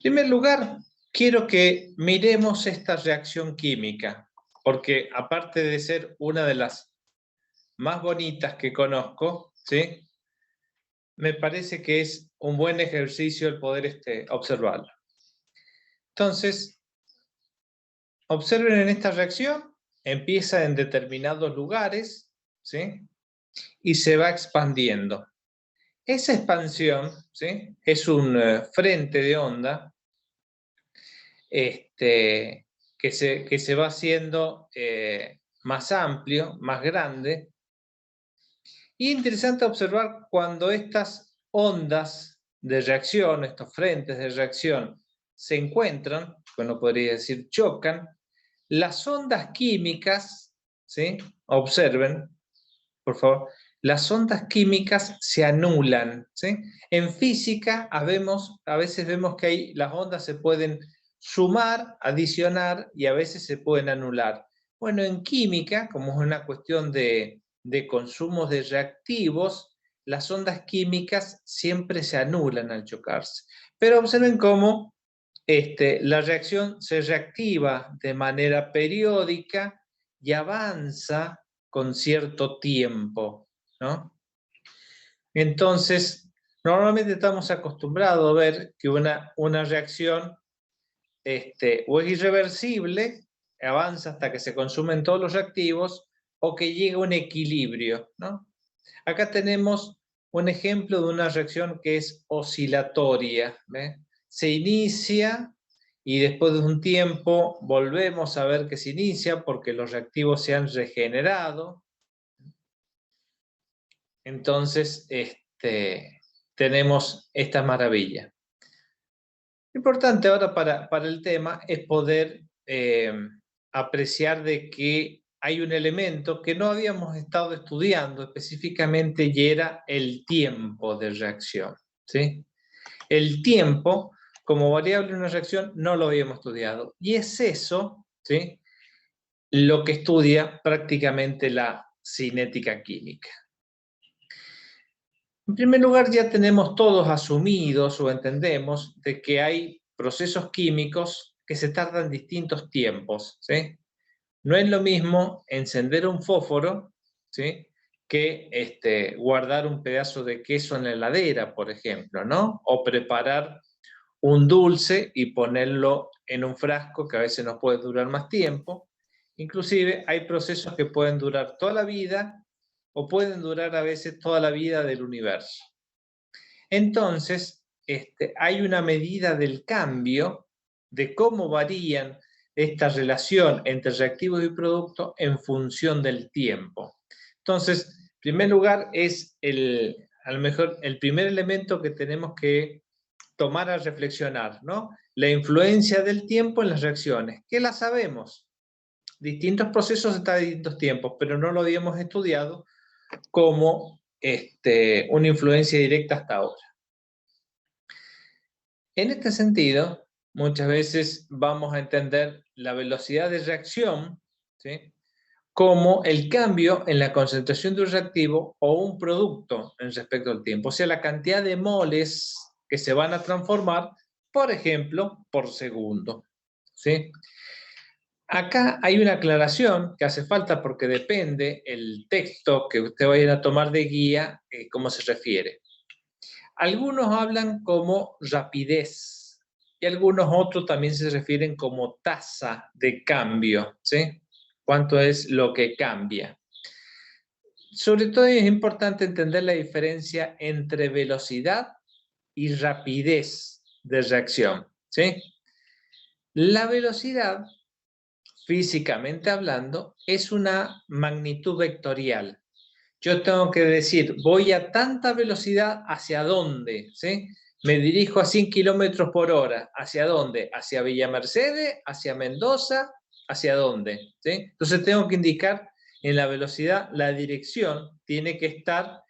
primer lugar, quiero que miremos esta reacción química, porque aparte de ser una de las más bonitas que conozco, ¿sí? Me parece que es un buen ejercicio el poder observarlo. Entonces, observen en esta reacción, empieza en determinados lugares, ¿sí? Y se va expandiendo. Esa expansión, ¿sí? Es un frente de onda que se va haciendo más amplio, más grande. Y interesante observar cuando estas ondas de reacción, estos frentes de reacción, se encuentran, uno podría decir chocan, las ondas químicas, ¿sí? Observen, por favor, las ondas químicas se anulan, ¿sí? En física a veces vemos que las ondas se pueden sumar, adicionar y a veces se pueden anular. Bueno, en química, como es una cuestión de consumos de reactivos, las ondas químicas siempre se anulan al chocarse. Pero observen cómo la reacción se reactiva de manera periódica y avanza con cierto tiempo, ¿no? Entonces, normalmente estamos acostumbrados a ver que una reacción o es irreversible, avanza hasta que se consumen todos los reactivos, o que llega a un equilibrio, ¿no? Acá tenemos un ejemplo de una reacción que es oscilatoria, ¿ve? Se inicia y después de un tiempo volvemos a ver que se inicia porque los reactivos se han regenerado. Entonces, tenemos esta maravilla. Lo importante ahora para el tema es poder apreciar de que hay un elemento que no habíamos estado estudiando específicamente y era el tiempo de reacción, ¿sí? El tiempo como variable en una reacción no lo habíamos estudiado. Y es eso, ¿sí? Lo que estudia prácticamente la cinética química. En primer lugar, ya tenemos todos asumidos o entendemos de que hay procesos químicos que se tardan distintos tiempos, ¿sí? No es lo mismo encender un fósforo, ¿sí? Que guardar un pedazo de queso en la heladera, por ejemplo, ¿no? O preparar un dulce y ponerlo en un frasco que a veces nos puede durar más tiempo. Inclusive hay procesos que pueden durar toda la vida o pueden durar a veces toda la vida del universo. Entonces, hay una medida del cambio, de cómo varían esta relación entre reactivos y productos en función del tiempo. Entonces, en primer lugar, es a lo mejor el primer elemento que tenemos que tomar a reflexionar, ¿no? La influencia del tiempo en las reacciones. ¿Qué la sabemos? Distintos procesos están a distintos tiempos, pero no lo habíamos estudiado como una influencia directa hasta ahora. En este sentido, muchas veces vamos a entender la velocidad de reacción, ¿sí? Como el cambio en la concentración de un reactivo o un producto en respecto al tiempo, o sea, la cantidad de moles que se van a transformar, por ejemplo, por segundo, ¿sí? Acá hay una aclaración que hace falta porque depende el texto que usted vaya a tomar de guía, cómo se refiere. Algunos hablan como rapidez y algunos otros también se refieren como tasa de cambio, ¿sí? ¿Cuánto es lo que cambia? Sobre todo es importante entender la diferencia entre velocidad y rapidez de reacción, ¿sí? La velocidad, físicamente hablando, es una magnitud vectorial. Yo tengo que decir, voy a tanta velocidad, ¿hacia dónde? ¿Sí? Me dirijo a 100 kilómetros por hora. ¿Hacia dónde? ¿Hacia Villa Mercedes? ¿Hacia Mendoza? ¿Hacia dónde? ¿Sí? Entonces tengo que indicar en la velocidad, la dirección tiene que estar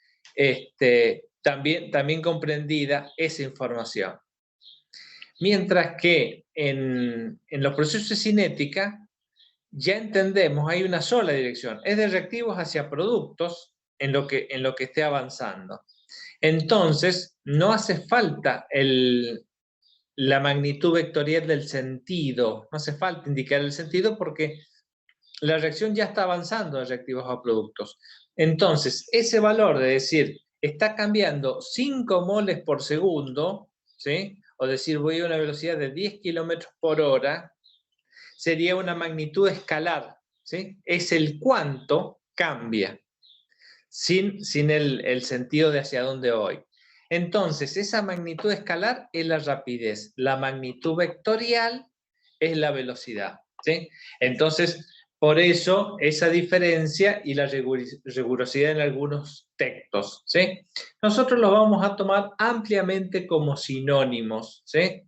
también comprendida esa información. Mientras que en los procesos de cinética, ya entendemos, hay una sola dirección, es de reactivos hacia productos en lo que esté avanzando. Entonces, no hace falta la magnitud vectorial del sentido. No hace falta indicar el sentido porque la reacción ya está avanzando de reactivos a productos. Entonces, ese valor de decir, está cambiando 5 moles por segundo, ¿sí? O decir, voy a una velocidad de 10 kilómetros por hora, sería una magnitud escalar, ¿sí? Es el cuánto cambia, sin el sentido de hacia dónde voy. Entonces, esa magnitud escalar es la rapidez, la magnitud vectorial es la velocidad, ¿sí? Entonces, por eso esa diferencia y la rigurosidad en algunos textos, ¿sí? Nosotros los vamos a tomar ampliamente como sinónimos, ¿sí?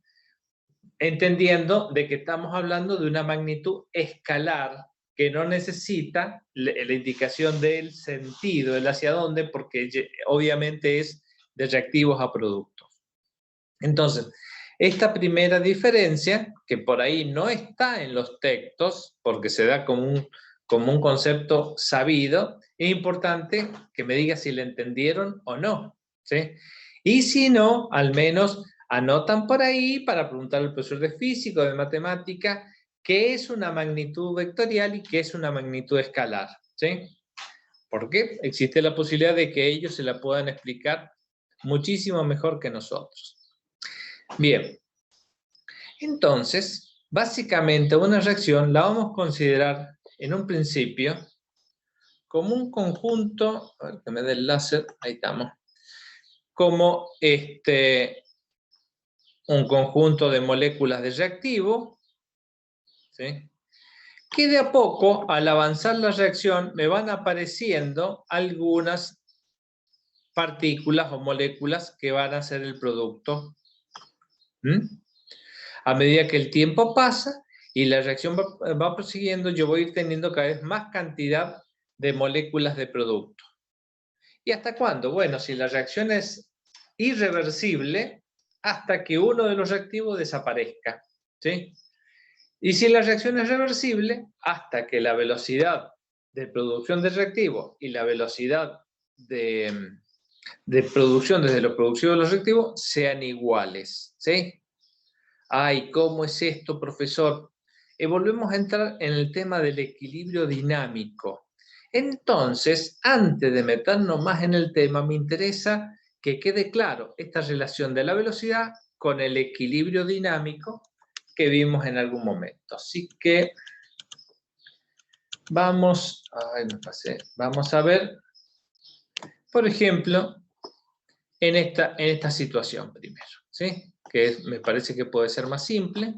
Entendiendo de que estamos hablando de una magnitud escalar que no necesita la indicación del sentido, el hacia dónde, porque obviamente es de reactivos a productos. Entonces, esta primera diferencia, que por ahí no está en los textos, porque se da como un concepto sabido, es importante que me diga si le entendieron o no, ¿sí? Y si no, al menos anotan por ahí para preguntar al profesor de física o de matemática qué es una magnitud vectorial y qué es una magnitud escalar, ¿sí? Porque existe la posibilidad de que ellos se la puedan explicar muchísimo mejor que nosotros. Bien, entonces, básicamente una reacción la vamos a considerar en un principio como un conjunto, a ver que me dé el láser, ahí estamos, como un conjunto de moléculas de reactivo, ¿sí? Que de a poco, al avanzar la reacción, me van apareciendo algunas partículas o moléculas que van a ser el producto. A medida que el tiempo pasa y la reacción va prosiguiendo, yo voy a ir teniendo cada vez más cantidad de moléculas de producto. ¿Y hasta cuándo? Bueno, si la reacción es irreversible, hasta que uno de los reactivos desaparezca, ¿sí? Y si la reacción es reversible, hasta que la velocidad de producción del reactivo y la velocidad de producción desde lo producido de los reactivos sean iguales, ¿sí? Ay, ¿cómo es esto, profesor? Volvemos a entrar en el tema del equilibrio dinámico. Entonces, antes de meternos más en el tema, me interesa que quede claro esta relación de la velocidad con el equilibrio dinámico que vimos en algún momento. Así que vamos a ver, por ejemplo, en esta situación primero, ¿sí? Que me parece que puede ser más simple.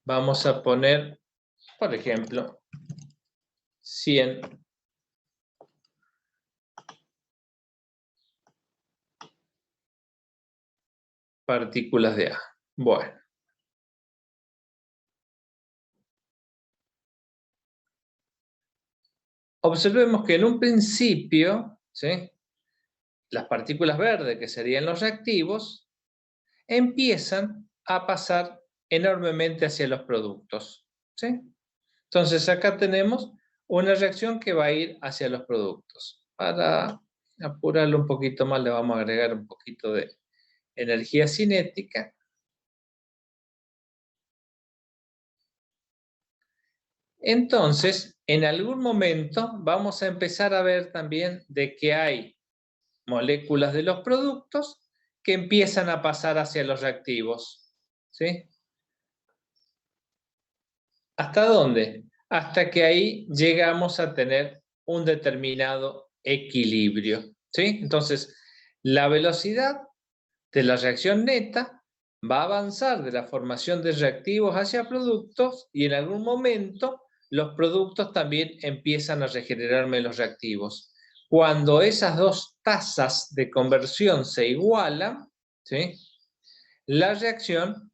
Vamos a poner, por ejemplo, 100 partículas de A. Bueno. Observemos que en un principio, ¿sí? Las partículas verdes, que serían los reactivos, empiezan a pasar enormemente hacia los productos, ¿sí? Entonces acá tenemos una reacción que va a ir hacia los productos. Para apurarlo un poquito más, le vamos a agregar un poquito de energía cinética. Entonces, en algún momento vamos a empezar a ver también de que hay moléculas de los productos que empiezan a pasar hacia los reactivos, ¿sí? ¿Hasta dónde? Hasta que ahí llegamos a tener un determinado equilibrio, ¿sí? Entonces, la velocidad de la reacción neta va a avanzar de la formación de reactivos hacia productos y en algún momento los productos también empiezan a regenerarme los reactivos. Cuando esas dos tasas de conversión se igualan, ¿sí? La reacción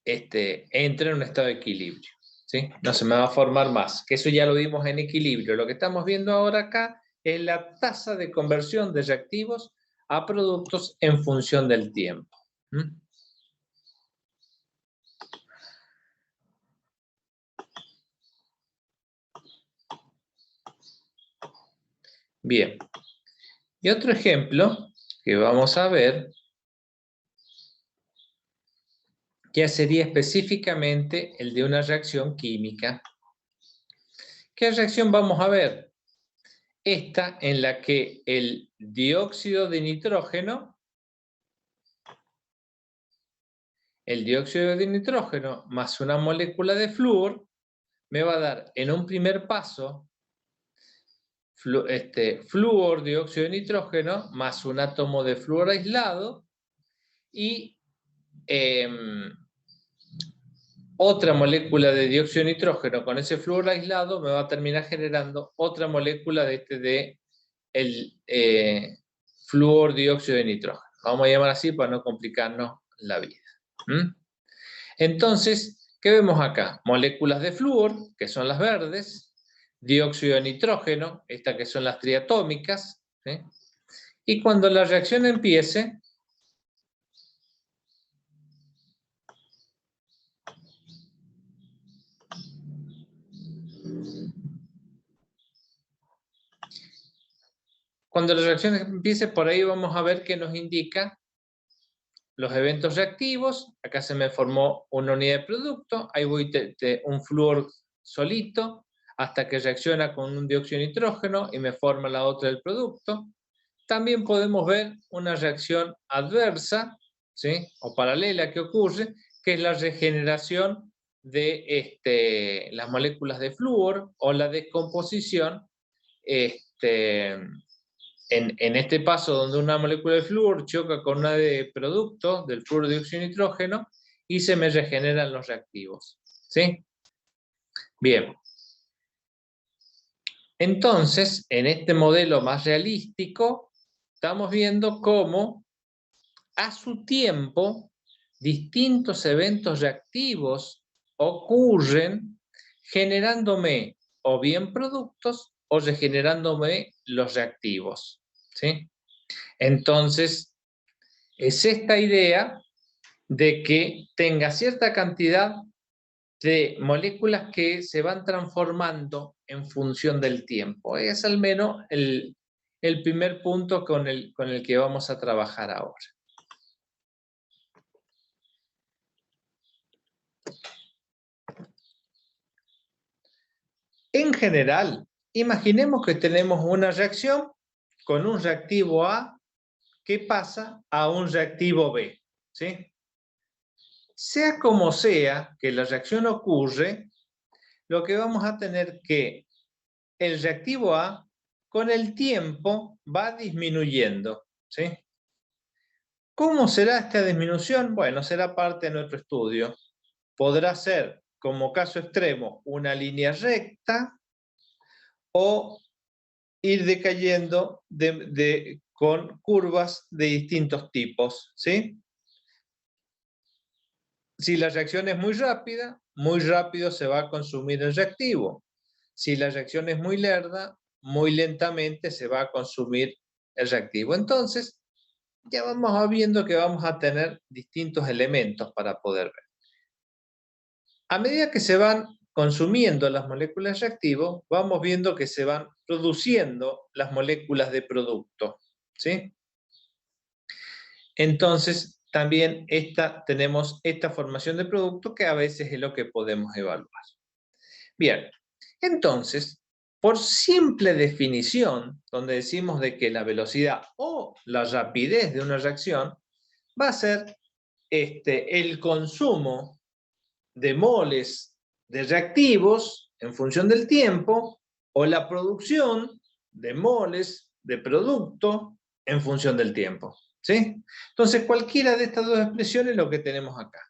entra en un estado de equilibrio, ¿sí? No se me va a formar más, que eso ya lo vimos en equilibrio. Lo que estamos viendo ahora acá es la tasa de conversión de reactivos a productos en función del tiempo. Bien, Y otro ejemplo que vamos a ver, ya sería específicamente el de una reacción química. ¿Qué reacción vamos a ver? Esta en la que el dióxido de nitrógeno más una molécula de flúor me va a dar en un primer paso flúor, dióxido de nitrógeno, más un átomo de flúor aislado y otra molécula de dióxido de nitrógeno con ese flúor aislado me va a terminar generando otra molécula de el flúor, dióxido de nitrógeno. Vamos a llamar así para no complicarnos la vida. Entonces, ¿qué vemos acá? Moléculas de flúor, que son las verdes, dióxido de nitrógeno, estas que son las triatómicas, ¿sí? Y cuando la reacción empiece, por ahí vamos a ver que nos indica los eventos reactivos. Acá se me formó una unidad de producto, ahí voy un flúor solito, hasta que reacciona con un dióxido de nitrógeno y me forma la otra del producto. También podemos ver una reacción adversa, ¿sí? O paralela que ocurre, que es la regeneración de las moléculas de flúor o la descomposición en este paso donde una molécula de flúor choca con una de producto del flúor dióxido de nitrógeno y se me regeneran los reactivos. ¿Sí? Bien. Entonces, en este modelo más realístico, estamos viendo cómo a su tiempo distintos eventos reactivos ocurren generándome o bien productos o regenerándome los reactivos. ¿Sí? Entonces, es esta idea de que tenga cierta cantidad de moléculas que se van transformando en función del tiempo. Es al menos el primer punto con el que vamos a trabajar ahora. En general, imaginemos que tenemos una reacción con un reactivo A que pasa a un reactivo B, ¿sí? Sea como sea que la reacción ocurre, lo que vamos a tener que el reactivo A con el tiempo va disminuyendo, ¿sí? ¿Cómo será esta disminución? Bueno, será parte de nuestro estudio. Podrá ser, como caso extremo, una línea recta o ir decayendo con curvas de distintos tipos, ¿sí? Si la reacción es muy rápida, muy rápido se va a consumir el reactivo. Si la reacción es muy lerda, muy lentamente se va a consumir el reactivo. Entonces, ya vamos viendo que vamos a tener distintos elementos para poder ver. A medida que se van consumiendo las moléculas de reactivo, vamos viendo que se van produciendo las moléculas de producto, ¿sí? Entonces, también tenemos esta formación de producto que a veces es lo que podemos evaluar. Bien, entonces, por simple definición, donde decimos de que la velocidad o la rapidez de una reacción va a ser el consumo de moles de reactivos en función del tiempo o la producción de moles de producto en función del tiempo. ¿Sí? Entonces, cualquiera de estas dos expresiones es lo que tenemos acá.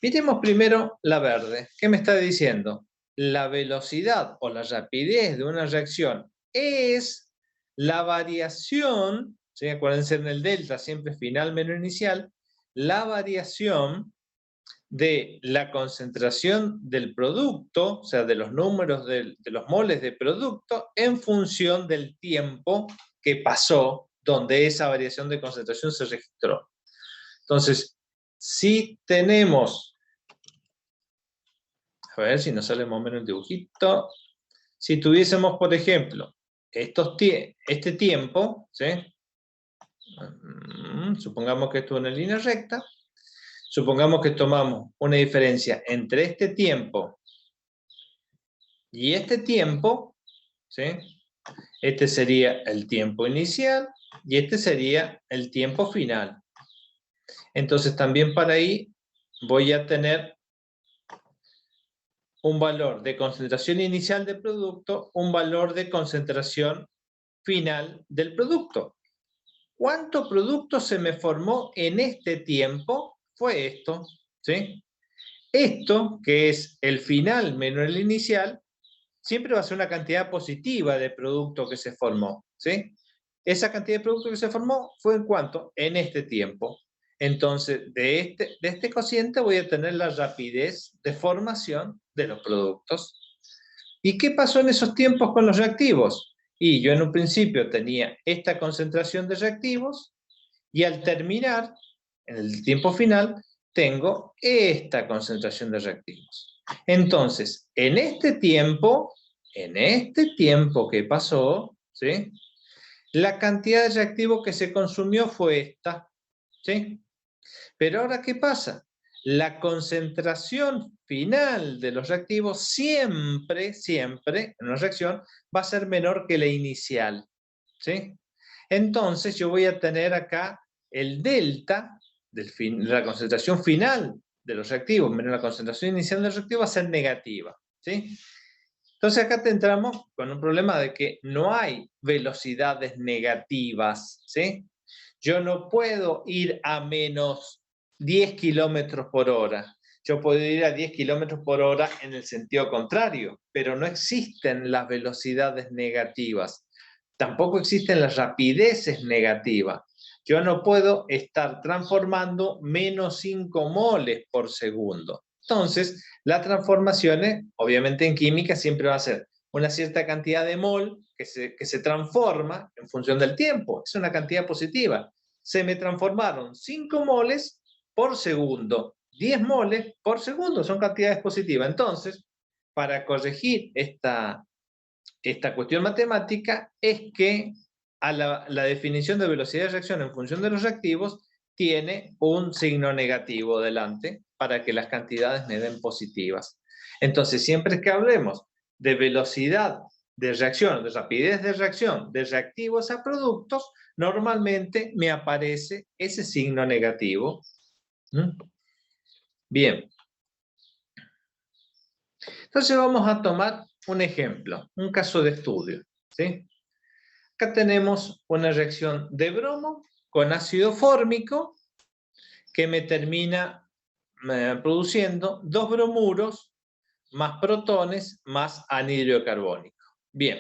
Miremos primero la verde. ¿Qué me está diciendo? La velocidad o la rapidez de una reacción es la variación, ¿sí? Acuérdense en el delta, siempre final menos inicial, la variación de la concentración del producto, o sea, de los números de los moles de producto, en función del tiempo que pasó donde esa variación de concentración se registró. Entonces, si tenemos, a ver si nos sale más o menos el dibujito, si tuviésemos, por ejemplo, este tiempo, ¿sí? Supongamos que esto es una línea recta. Supongamos que tomamos una diferencia entre este tiempo y este tiempo, ¿sí? Este sería el tiempo inicial y este sería el tiempo final. Entonces también para ahí voy a tener un valor de concentración inicial del producto, un valor de concentración final del producto. ¿Cuánto producto se me formó en este tiempo? Fue esto, ¿sí? Esto, que es el final menos el inicial, siempre va a ser una cantidad positiva de producto que se formó, ¿sí? Esa cantidad de producto que se formó fue en cuánto? En este tiempo. Entonces, de este cociente voy a tener la rapidez de formación de los productos. ¿Y qué pasó en esos tiempos con los reactivos? Y yo en un principio tenía esta concentración de reactivos y al terminar, en el tiempo final, tengo esta concentración de reactivos. Entonces, en este tiempo que pasó, ¿sí? La cantidad de reactivo que se consumió fue esta, ¿sí? Pero ahora, ¿qué pasa? La concentración final de los reactivos siempre, siempre, en una reacción, va a ser menor que la inicial, ¿sí? Entonces, yo voy a tener acá el delta de la concentración final de los reactivos menos la concentración inicial de los reactivos va a ser negativa, ¿sí? Entonces acá entramos con un problema de que no hay velocidades negativas, ¿sí? Yo no puedo ir a menos 10 kilómetros por hora. Yo puedo ir a 10 kilómetros por hora en el sentido contrario, pero no existen las velocidades negativas. Tampoco existen las rapideces negativas. Yo no puedo estar transformando menos 5 moles por segundo. Entonces, las transformaciones, obviamente en química, siempre va a ser una cierta cantidad de mol que se transforma en función del tiempo. Es una cantidad positiva. Se me transformaron 5 moles por segundo, 10 moles por segundo, son cantidades positivas. Entonces, para corregir esta cuestión matemática, es que a la definición de velocidad de reacción en función de los reactivos tiene un signo negativo delante para que las cantidades me den positivas. Entonces, siempre que hablemos de velocidad de reacción, de rapidez de reacción, de reactivos a productos, normalmente me aparece ese signo negativo. Bien. Entonces vamos a tomar un ejemplo, un caso de estudio, ¿sí? Acá tenemos una reacción de bromo con ácido fórmico que me termina produciendo 2 bromuros más protones más anhídrido carbónico. Bien.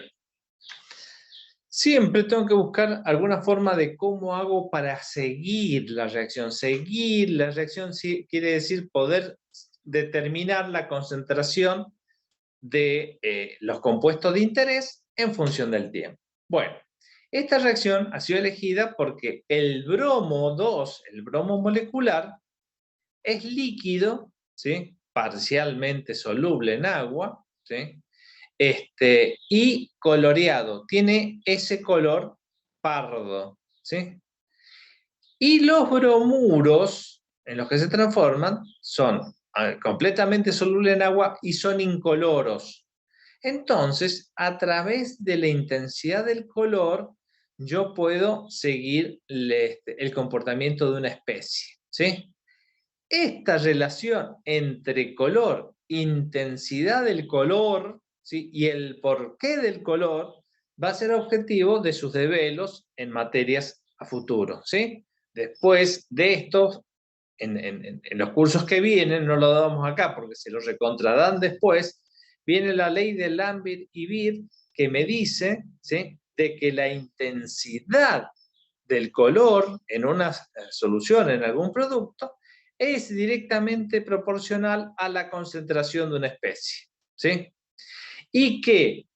Siempre tengo que buscar alguna forma de cómo hago para seguir la reacción. Seguir la reacción quiere decir poder determinar la concentración de los compuestos de interés en función del tiempo. Bueno, esta reacción ha sido elegida porque el bromo 2, el bromo molecular, es líquido, ¿sí? Parcialmente soluble en agua, ¿sí? Y coloreado, tiene ese color pardo, ¿sí? Y los bromuros en los que se transforman son completamente solubles en agua y son incoloros. Entonces, a través de la intensidad del color, yo puedo seguir el comportamiento de una especie, ¿sí? Esta relación entre color, intensidad del color, ¿sí? Y el porqué del color va a ser objetivo de sus desvelos en materias a futuro, ¿sí? Después de estos, en los cursos que vienen, no lo damos acá porque se los recontradan después, viene la ley de Lambert y Beer que me dice, ¿sí? De que la intensidad del color en una solución, en algún producto, es directamente proporcional a la concentración de una especie, ¿sí? Y que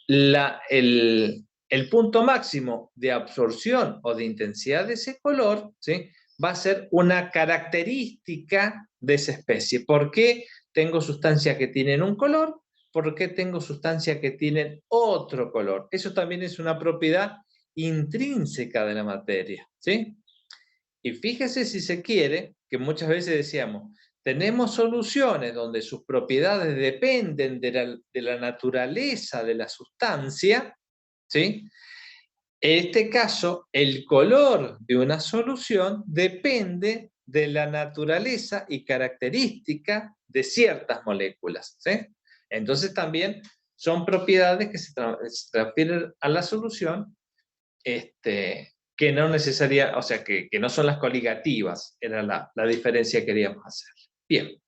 el punto máximo de absorción o de intensidad de ese color, ¿sí? Va a ser una característica de esa especie. ¿Por qué tengo sustancias que tienen un color? ¿por qué tengo sustancias que tienen otro color? Eso también es una propiedad intrínseca de la materia, ¿sí? Y fíjese si se quiere, que muchas veces decíamos, tenemos soluciones donde sus propiedades dependen de la naturaleza de la sustancia, ¿sí? En este caso, el color de una solución depende de la naturaleza y característica de ciertas moléculas, ¿sí? Entonces también son propiedades que se transfieren a la solución, que no necesaria, o sea, que no son las coligativas, era la diferencia que queríamos hacer. Bien,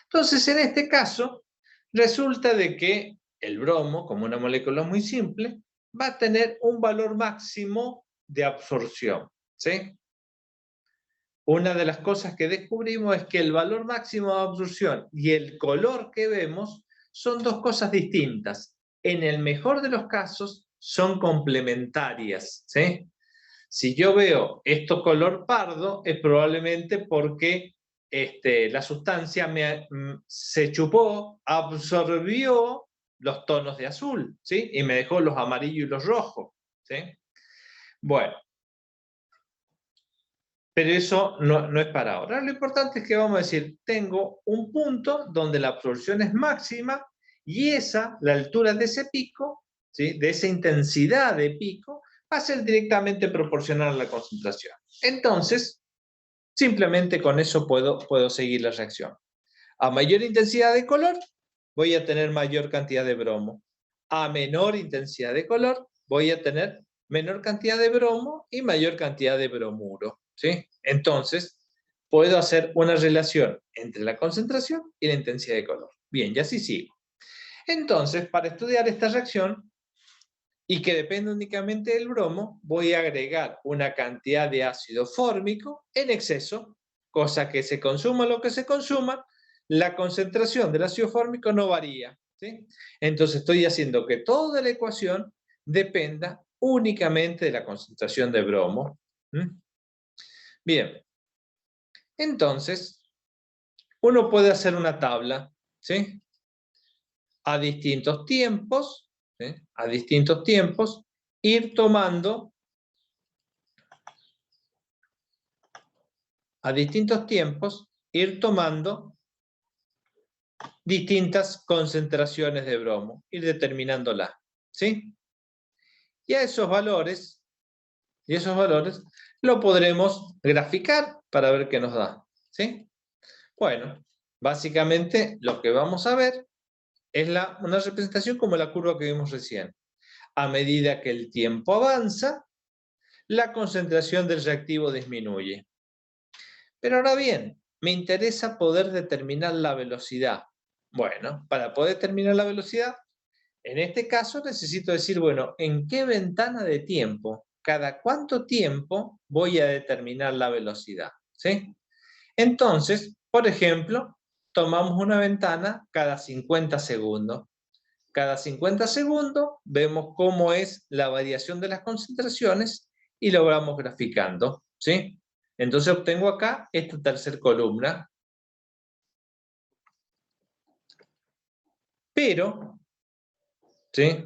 entonces en este caso resulta de que el bromo, como una molécula muy simple, va a tener un valor máximo de absorción, ¿sí? Una de las cosas que descubrimos es que el valor máximo de absorción y el color que vemos son dos cosas distintas. En el mejor de los casos son complementarias, ¿sí? Si yo veo esto color pardo, es probablemente porque la sustancia se chupó, absorbió los tonos de azul, ¿sí? Y me dejó los amarillos y los rojos, ¿sí? Bueno, pero eso no es para ahora. Lo importante es que vamos a decir, tengo un punto donde la absorción es máxima y la altura de ese pico, ¿sí? De esa intensidad de pico, va a ser directamente proporcional a la concentración. Entonces, simplemente con eso puedo seguir la reacción. A mayor intensidad de color, voy a tener mayor cantidad de bromo. A menor intensidad de color, voy a tener menor cantidad de bromo y mayor cantidad de bromuro, ¿sí? Entonces, puedo hacer una relación entre la concentración y la intensidad de color. Bien, ya sí sigo. Entonces, para estudiar esta reacción, y que depende únicamente del bromo, voy a agregar una cantidad de ácido fórmico en exceso, cosa que se consuma lo que se consuma, la concentración del ácido fórmico no varía, ¿sí? Entonces estoy haciendo que toda la ecuación dependa únicamente de la concentración de bromo. Bien, entonces uno puede hacer una tabla, ¿sí? A distintos tiempos, ¿sí? A distintos tiempos, ir tomando a distintos tiempos, ir tomando distintas concentraciones de bromo, ir determinándolas, ¿sí? Y esos valores lo podremos graficar para ver qué nos da, ¿sí? Bueno, básicamente lo que vamos a ver es una representación como la curva que vimos recién. A medida que el tiempo avanza, la concentración del reactivo disminuye. Pero ahora bien, me interesa poder determinar la velocidad. Bueno, para poder determinar la velocidad, en este caso necesito decir, bueno, ¿en qué ventana de tiempo, cada cuánto tiempo voy a determinar la velocidad? ¿Sí? Entonces, por ejemplo, tomamos una ventana cada 50 segundos. Cada 50 segundos vemos cómo es la variación de las concentraciones y lo vamos graficando, ¿sí? Entonces obtengo acá esta tercera columna. Pero, ¿sí?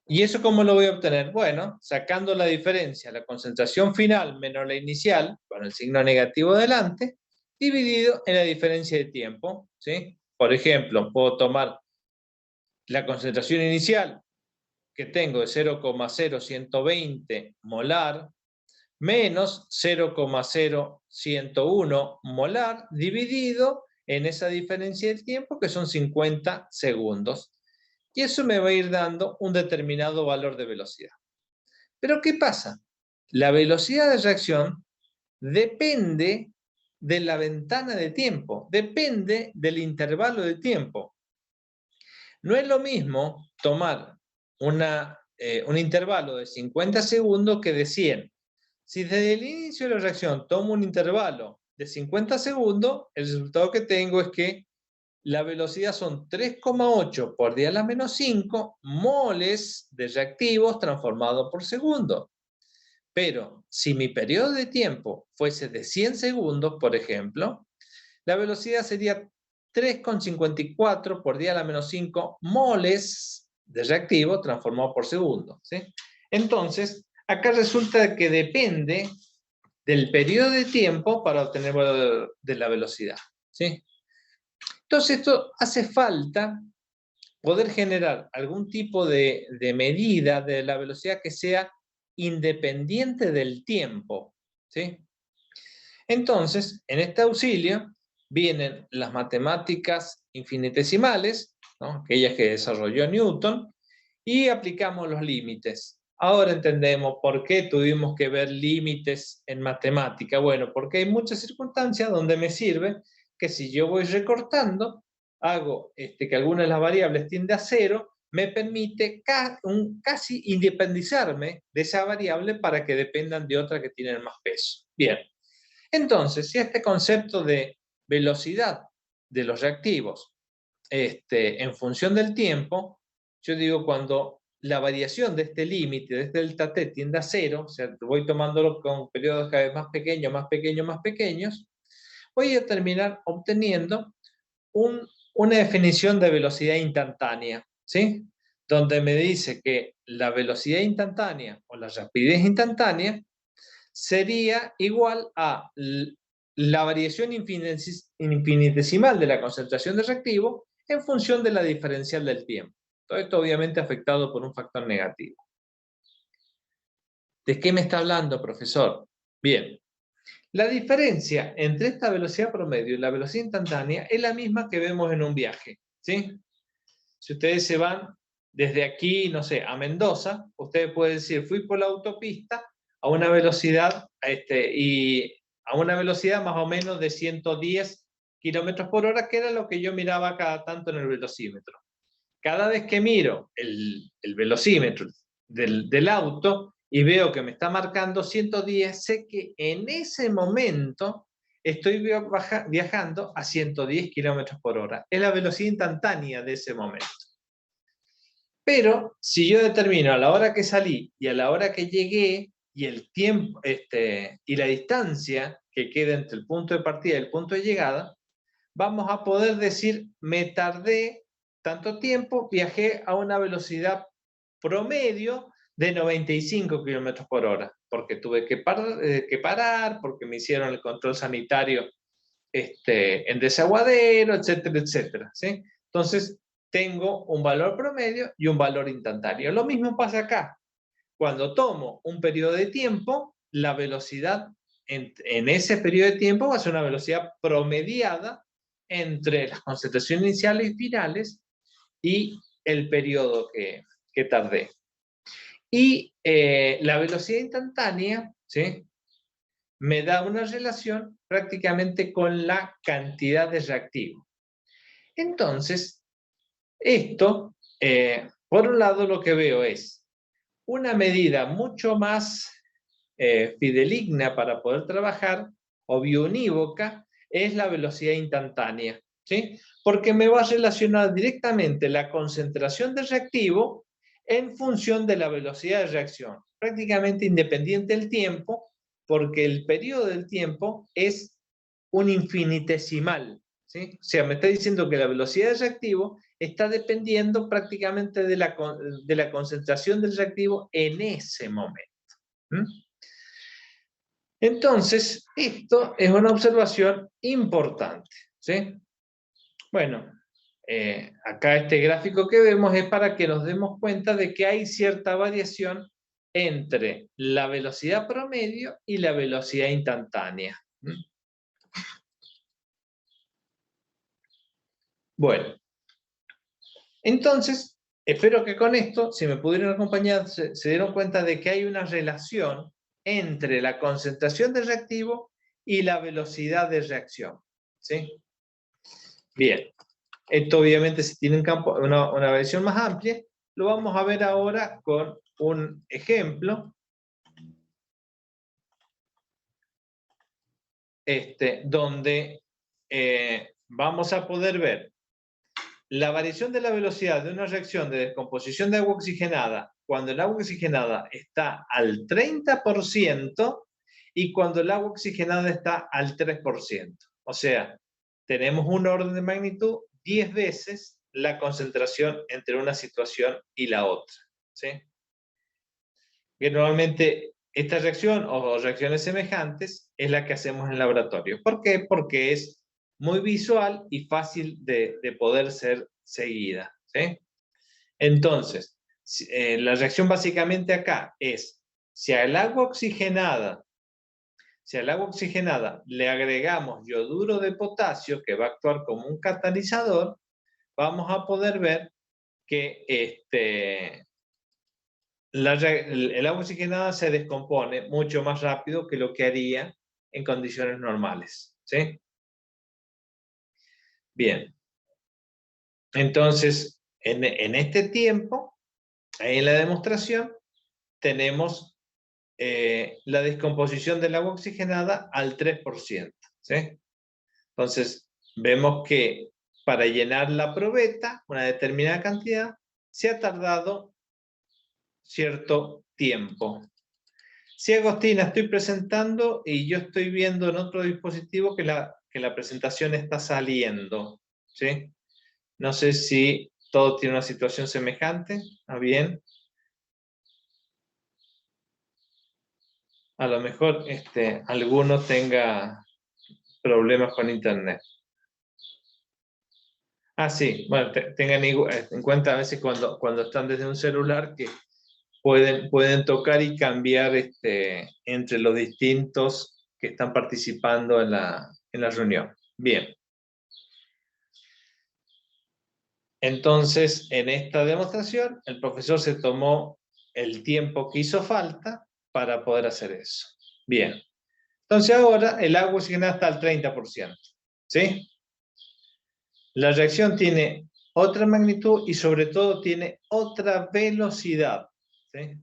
¿Y eso cómo lo voy a obtener? Bueno, sacando la diferencia, la concentración final menos la inicial, con el signo negativo delante, dividido en la diferencia de tiempo, ¿sí? Por ejemplo, puedo tomar la concentración inicial que tengo de 0,0120 molar menos 0,0101 molar dividido en esa diferencia de tiempo que son 50 segundos. Y eso me va a ir dando un determinado valor de velocidad. Pero ¿qué pasa? La velocidad de reacción depende de la ventana de tiempo, depende del intervalo de tiempo. No es lo mismo tomar un intervalo de 50 segundos que de 100. Si desde el inicio de la reacción tomo un intervalo de 50 segundos, el resultado que tengo es que la velocidad son 3,8 por 10 a la menos 5 moles de reactivos transformados por segundo. Pero si mi periodo de tiempo fuese de 100 segundos, por ejemplo, la velocidad sería 3,54 por 10 a la menos 5 moles de reactivo transformado por segundo, ¿sí? Entonces, acá resulta que depende del periodo de tiempo para obtener valor de la velocidad, ¿sí? Entonces, esto hace falta poder generar algún tipo de medida de la velocidad que sea independiente del tiempo, ¿sí? Entonces, en este auxilio vienen las matemáticas infinitesimales, ¿no? Aquellas que desarrolló Newton, y aplicamos los límites. Ahora entendemos por qué tuvimos que ver límites en matemática. Bueno, porque hay muchas circunstancias donde me sirve que si yo voy recortando, hago que alguna de las variables tiende a cero, me permite casi independizarme de esa variable para que dependan de otra que tienen más peso. Bien, entonces, si este concepto de velocidad de los reactivos en función del tiempo, yo digo cuando la variación de este límite, de este delta t, tiende a cero, o sea, voy tomándolo con periodos cada vez más pequeños, más pequeños, más pequeños, voy a terminar obteniendo una definición de velocidad instantánea, ¿sí? Donde me dice que la velocidad instantánea o la rapidez instantánea sería igual a la variación infinitesimal de la concentración de reactivo en función de la diferencial del tiempo. Todo esto obviamente afectado por un factor negativo. ¿De qué me está hablando, profesor? Bien, la diferencia entre esta velocidad promedio y la velocidad instantánea es la misma que vemos en un viaje, ¿sí? Si ustedes se van desde aquí, no sé, a Mendoza, ustedes pueden decir, fui por la autopista a una velocidad, y a una velocidad más o menos de 110 kilómetros por hora, que era lo que yo miraba cada tanto en el velocímetro. Cada vez que miro el velocímetro del auto y veo que me está marcando 110, sé que en ese momento estoy viajando a 110 kilómetros por hora. Es la velocidad instantánea de ese momento. Pero si yo determino a la hora que salí y a la hora que llegué y el tiempo y la distancia que queda entre el punto de partida y el punto de llegada, vamos a poder decir, me tardé tanto tiempo, viajé a una velocidad promedio de 95 kilómetros por hora, porque tuve que parar, porque me hicieron el control sanitario en desaguadero, etcétera, etcétera, ¿sí? Entonces, tengo un valor promedio y un valor instantáneo. Lo mismo pasa acá. Cuando tomo un periodo de tiempo, la velocidad en ese periodo de tiempo va a ser una velocidad promediada entre las concentraciones iniciales y finales y el periodo que tardé. Y la velocidad instantánea, ¿sí?, me da una relación prácticamente con la cantidad de reactivo. Entonces, esto, por un lado, lo que veo es una medida mucho más fideligna para poder trabajar, o biunívoca, es la velocidad instantánea, ¿sí? Porque me va a relacionar directamente la concentración de reactivo en función de la velocidad de reacción, prácticamente independiente del tiempo, porque el periodo del tiempo es un infinitesimal, ¿sí? O sea, me está diciendo que la velocidad del reactivo está dependiendo prácticamente de la concentración del reactivo en ese momento. Entonces, esto es una observación importante, ¿sí? Bueno, acá este gráfico que vemos es para que nos demos cuenta de que hay cierta variación entre la velocidad promedio y la velocidad instantánea. Bueno, entonces, espero que con esto, si me pudieron acompañar, se dieron cuenta de que hay una relación entre la concentración de reactivo y la velocidad de reacción, ¿sí? Bien, esto obviamente si tiene una versión más amplia, lo vamos a ver ahora con un ejemplo, donde vamos a poder ver la variación de la velocidad de una reacción de descomposición de agua oxigenada cuando el agua oxigenada está al 30% y cuando el agua oxigenada está al 3%. O sea, tenemos un orden de magnitud 10 veces la concentración entre una situación y la otra, ¿sí? Que normalmente esta reacción o reacciones semejantes es la que hacemos en el laboratorio. ¿Por qué? Porque es muy visual y fácil de poder ser seguida, ¿sí? Entonces, la reacción básicamente acá es, si al agua oxigenada le agregamos yoduro de potasio, que va a actuar como un catalizador, vamos a poder ver que el agua oxigenada se descompone mucho más rápido que lo que haría en condiciones normales, ¿sí? Bien. Entonces, en este tiempo, ahí en la demostración, tenemos la descomposición del agua oxigenada al 3%, ¿sí? Entonces, vemos que para llenar la probeta, una determinada cantidad, se ha tardado cierto tiempo. Sí, Agostina, estoy presentando y yo estoy viendo en otro dispositivo que la presentación está saliendo, ¿sí? No sé si todo tiene una situación semejante. ¿Está bien? A lo mejor alguno tenga problemas con internet. Ah, sí, bueno, tengan en cuenta a veces cuando están desde un celular que pueden tocar y cambiar entre los distintos que están participando en la reunión. Bien. Entonces, en esta demostración, el profesor se tomó el tiempo que hizo falta para poder hacer eso. Bien. Entonces ahora el agua oxigenada está al 30%. ¿Sí? La reacción tiene otra magnitud y sobre todo tiene otra velocidad. ¿Sí?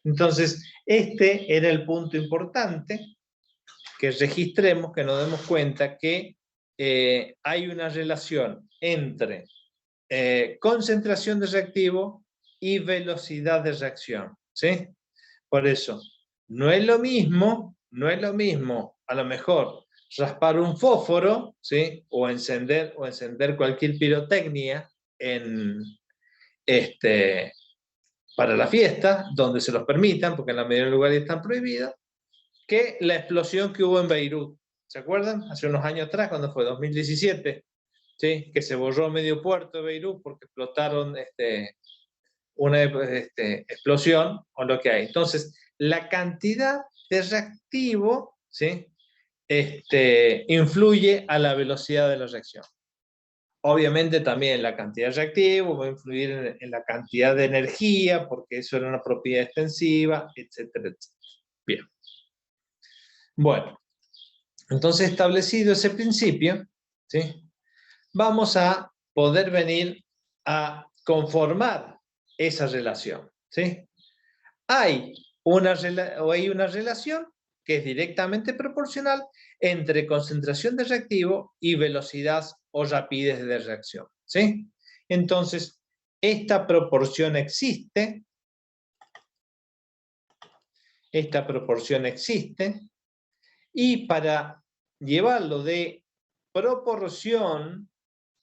Entonces, este era el punto importante, que registremos, que nos demos cuenta que hay una relación entre concentración de reactivo y velocidad de reacción, ¿sí? Por eso, no es lo mismo, a lo mejor raspar un fósforo, ¿sí? O encender cualquier pirotecnia para la fiesta, donde se los permitan, porque en la mayoría de lugares están prohibidas, que la explosión que hubo en Beirut. ¿Se acuerdan? Hace unos años atrás, cuando fue 2017, ¿sí? Que se borró medio puerto de Beirut porque explotaron una explosión o lo que hay. Entonces, la cantidad de reactivo, ¿sí? Influye a la velocidad de la reacción. Obviamente también la cantidad de reactivo va a influir en la cantidad de energía, porque eso era una propiedad extensiva, etcétera, etcétera. Bien. Bueno, entonces establecido ese principio, ¿sí? Vamos a poder venir a conformar esa relación, ¿sí? Hay una relación que es directamente proporcional entre concentración de reactivo y velocidad o rapidez de reacción, ¿sí? Entonces, esta proporción existe, y para llevarlo de proporción,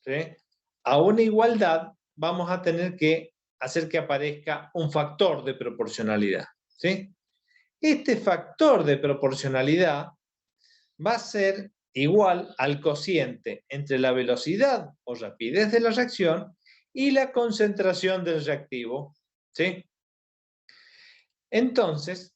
¿sí?, a una igualdad, vamos a tener que hacer que aparezca un factor de proporcionalidad, ¿sí? Este factor de proporcionalidad va a ser igual al cociente entre la velocidad o rapidez de la reacción y la concentración del reactivo, ¿sí? Entonces,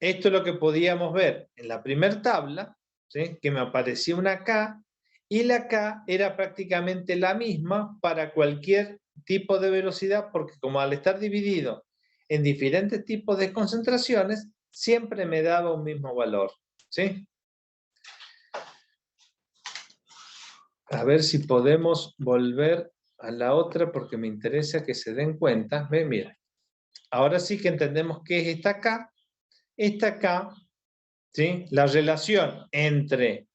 esto es lo que podíamos ver en la primera tabla, ¿sí?, que me aparecía una K, y la K era prácticamente la misma para cualquier tipo de velocidad, porque como al estar dividido en diferentes tipos de concentraciones, siempre me daba un mismo valor, ¿sí? A ver si podemos volver a la otra, porque me interesa que se den cuenta. ¿Ven? Mira, ahora sí que entendemos qué es esta K. Esta K, ¿sí?, la relación entre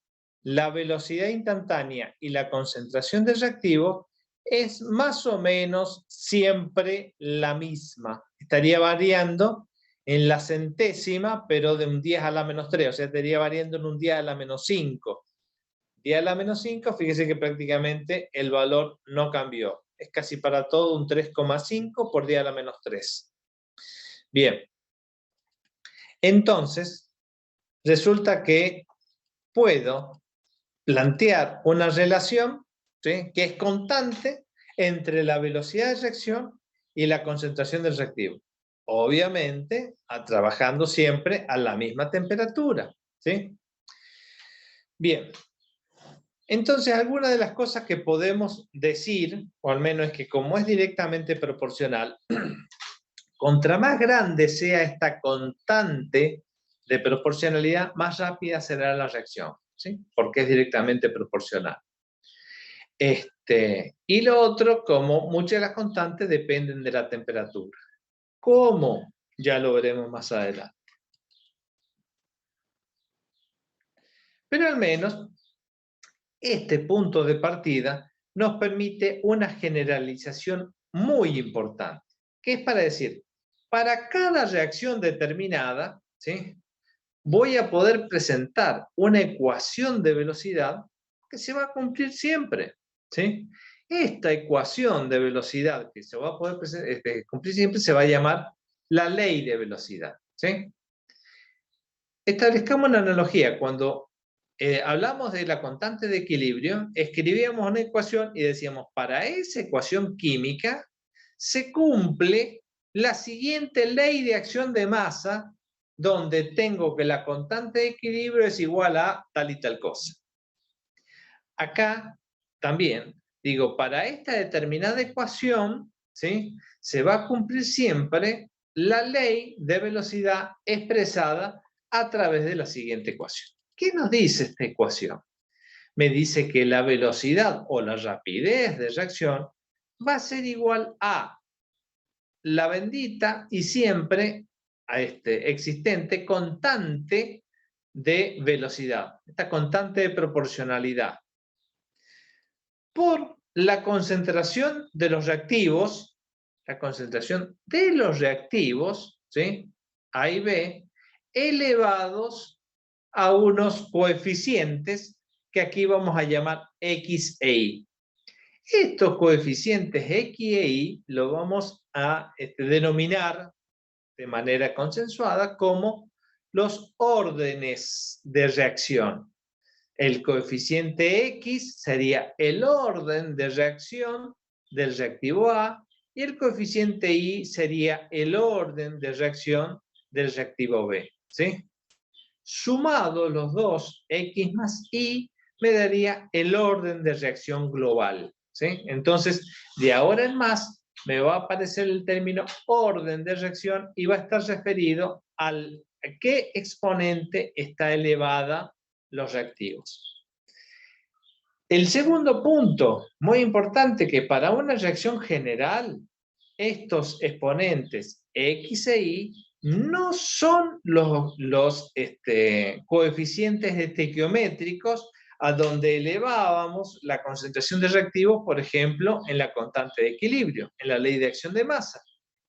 la velocidad instantánea y la concentración de reactivo es más o menos siempre la misma. Estaría variando en la centésima, pero de un 10 a la menos 3, o sea, estaría variando en un 10 a la menos 5. 10 a la menos 5, fíjese que prácticamente el valor no cambió. Es casi para todo un 3,5 por 10 a la menos 3. Bien. Entonces, resulta que puedo plantear una relación, ¿sí?, que es constante entre la velocidad de reacción y la concentración del reactivo. Obviamente, trabajando siempre a la misma temperatura, ¿sí? Bien. Entonces, algunas de las cosas que podemos decir, o al menos es que como es directamente proporcional, contra más grande sea esta constante de proporcionalidad, más rápida será la reacción, ¿sí? Porque es directamente proporcional. Y lo otro, como muchas de las constantes dependen de la temperatura. ¿Cómo? Ya lo veremos más adelante. Pero al menos este punto de partida nos permite una generalización muy importante, que es para decir, para cada reacción determinada, ¿sí?, voy a poder presentar una ecuación de velocidad que se va a cumplir siempre, ¿sí? Esta ecuación de velocidad que se va a poder cumplir siempre se va a llamar la ley de velocidad, ¿sí? Establezcamos una analogía. Cuando hablamos de la constante de equilibrio, escribíamos una ecuación y decíamos, para esa ecuación química se cumple la siguiente ley de acción de masa, donde tengo que la constante de equilibrio es igual a tal y tal cosa. Acá también digo, para esta determinada ecuación, ¿sí?, se va a cumplir siempre la ley de velocidad expresada a través de la siguiente ecuación. ¿Qué nos dice esta ecuación? Me dice que la velocidad o la rapidez de reacción va a ser igual a la bendita y siempre existente constante de velocidad, esta constante de proporcionalidad, por la concentración de los reactivos, ¿sí?, A y B, elevados a unos coeficientes que aquí vamos a llamar X e Y. Estos coeficientes X e Y lo vamos a denominar de manera consensuada como los órdenes de reacción. El coeficiente X sería el orden de reacción del reactivo A y el coeficiente Y sería el orden de reacción del reactivo B, ¿sí? Sumado los dos, X más Y, me daría el orden de reacción global, ¿sí? Entonces, de ahora en más, me va a aparecer el término orden de reacción y va a estar referido al qué exponente está elevada los reactivos. El segundo punto, muy importante, que para una reacción general, estos exponentes X e Y no son los coeficientes estequiométricos a donde elevábamos la concentración de reactivos, por ejemplo, en la constante de equilibrio, en la ley de acción de masa.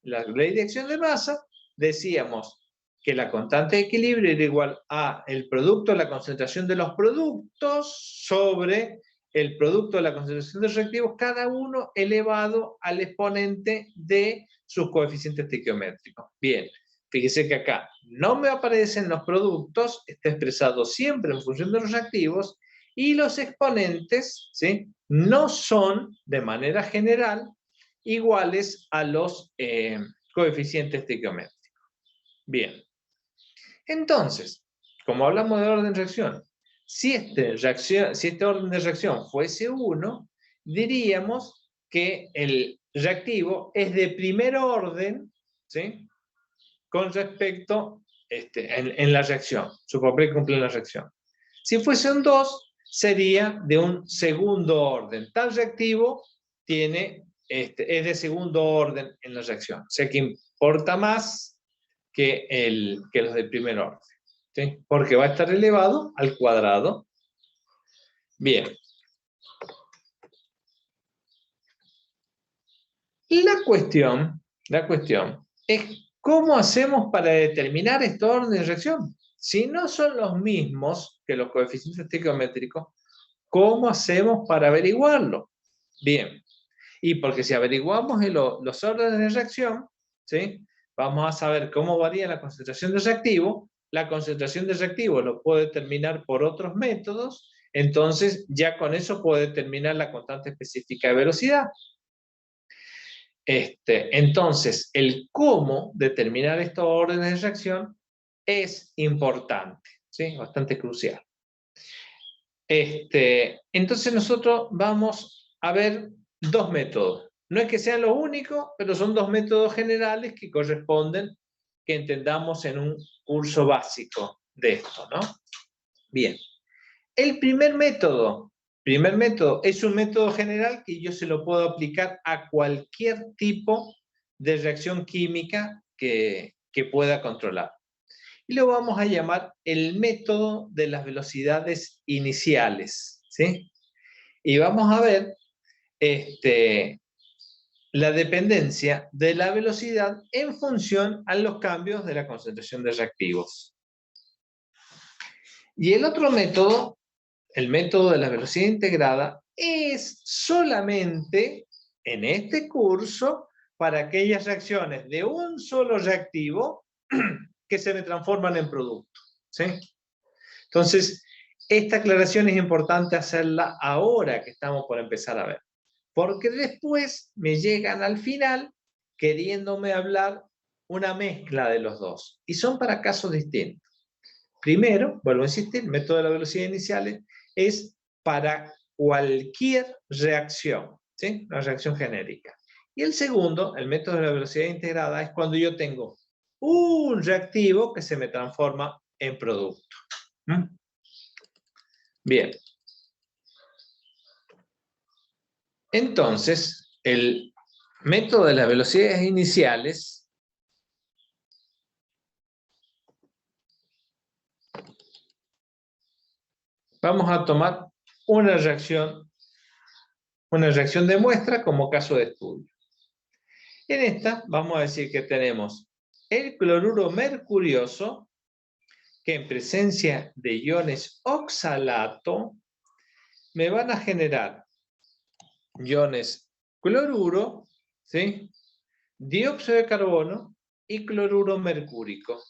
En la ley de acción de masa decíamos que la constante de equilibrio era igual a el producto de la concentración de los productos sobre el producto de la concentración de reactivos, cada uno elevado al exponente de sus coeficientes estequiométricos. Bien, fíjese que acá no me aparecen los productos, está expresado siempre en función de los reactivos, y los exponentes, ¿sí?, no son, de manera general, iguales a los coeficientes estequiométricos. Bien. Entonces, como hablamos de orden de reacción, si este orden de reacción fuese 1, diríamos que el reactivo es de primer orden, ¿sí?, con respecto en la reacción, su papel cumple en la reacción. Si fuese un 2, sería de un segundo orden. Tal reactivo es de segundo orden en la reacción. O sea que importa más que los de primer orden, ¿sí?, porque va a estar elevado al cuadrado. Bien. La cuestión es cómo hacemos para determinar este orden de reacción. Si no son los mismos que los coeficientes estequiométricos, ¿Cómo hacemos para averiguarlo? Bien, y porque si averiguamos los órdenes de reacción, ¿sí? Vamos a saber cómo varía la concentración de reactivo. La concentración de reactivo lo puedo determinar por otros métodos, entonces ya con eso puedo determinar la constante específica de velocidad. Entonces, el cómo determinar estos órdenes de reacción es importante, ¿sí? Bastante crucial. Entonces nosotros vamos a ver dos métodos. No es que sean los únicos, pero son dos métodos generales que corresponden que entendamos en un curso básico de esto, ¿no? Bien. El primer método es un método general que yo se lo puedo aplicar a cualquier tipo de reacción química que pueda controlar. Y lo vamos a llamar el método de las velocidades iniciales, ¿sí? Y vamos a ver la dependencia de la velocidad en función a los cambios de la concentración de reactivos. Y el otro método, el método de la velocidad integrada, es solamente en este curso para aquellas reacciones de un solo reactivo que se me transforman en producto, ¿sí? Entonces, esta aclaración es importante hacerla ahora que estamos por empezar a ver, porque después me llegan al final queriéndome hablar una mezcla de los dos, y son para casos distintos. Primero, vuelvo a insistir, el método de la velocidad inicial es para cualquier reacción, ¿sí? Una reacción genérica. Y el segundo, el método de la velocidad integrada, es cuando yo tengo un reactivo que se me transforma en producto. Bien. Entonces, el método de las velocidades iniciales vamos a tomar una reacción de muestra como caso de estudio. En esta vamos a decir que tenemos el cloruro mercurioso que en presencia de iones oxalato me van a generar iones cloruro, ¿sí? Dióxido de carbono y cloruro mercúrico.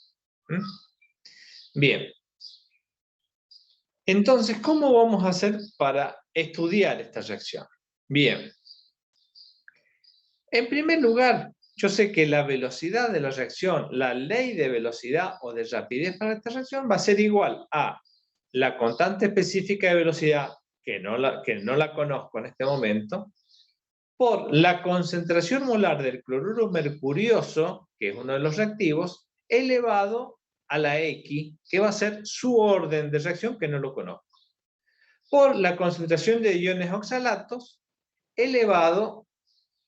Bien. Entonces, ¿cómo vamos a hacer para estudiar esta reacción? Bien. En primer lugar, yo sé que la velocidad de la reacción, la ley de velocidad o de rapidez para esta reacción va a ser igual a la constante específica de velocidad, que no la conozco en este momento, por la concentración molar del cloruro mercurioso, que es uno de los reactivos, elevado a la X, que va a ser su orden de reacción, que no lo conozco, por la concentración de iones oxalatos, elevado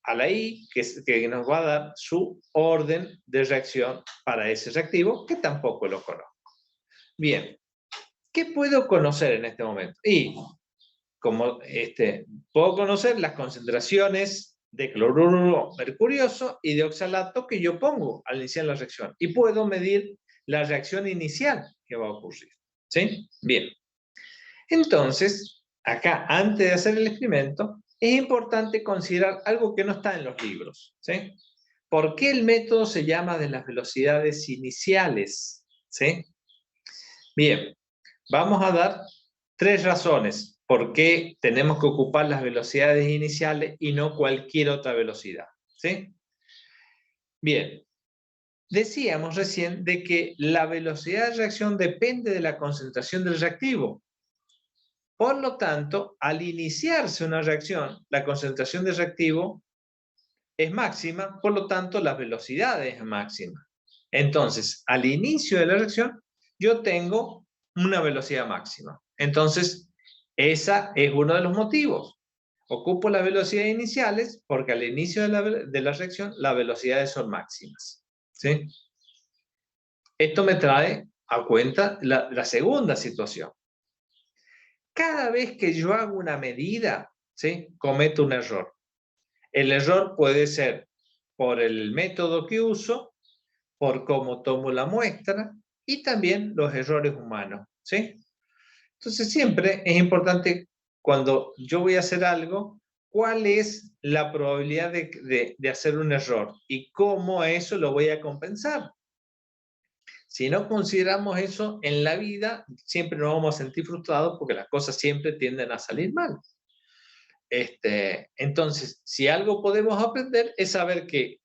a la I, que nos va a dar su orden de reacción para ese reactivo, que tampoco lo conozco. Bien, ¿qué puedo conocer en este momento? Y como puedo conocer las concentraciones de cloruro mercurioso y de oxalato que yo pongo al iniciar la reacción. Y puedo medir la reacción inicial que va a ocurrir. ¿Sí? Bien. Entonces, acá, antes de hacer el experimento, es importante considerar algo que no está en los libros, ¿sí? ¿Por qué el método se llama de las velocidades iniciales? ¿Sí? Bien, vamos a dar 3 razones por qué tenemos que ocupar las velocidades iniciales y no cualquier otra velocidad, ¿sí? Bien, decíamos recién de que la velocidad de reacción depende de la concentración del reactivo. Por lo tanto, al iniciarse una reacción, la concentración de reactivo es máxima, por lo tanto, la velocidad es máxima. Entonces, al inicio de la reacción, yo tengo una velocidad máxima. Entonces, ese es uno de los motivos. Ocupo las velocidades iniciales porque al inicio de la reacción, las velocidades son máximas. ¿Sí? Esto me trae a cuenta la segunda situación. Cada vez que yo hago una medida, ¿sí? Cometo un error. El error puede ser por el método que uso, por cómo tomo la muestra y también los errores humanos, ¿sí? Entonces siempre es importante cuando yo voy a hacer algo, cuál es la probabilidad de hacer un error y cómo a eso lo voy a compensar. Si no consideramos eso en la vida, siempre nos vamos a sentir frustrados porque las cosas siempre tienden a salir mal. Entonces, si algo podemos aprender es saber que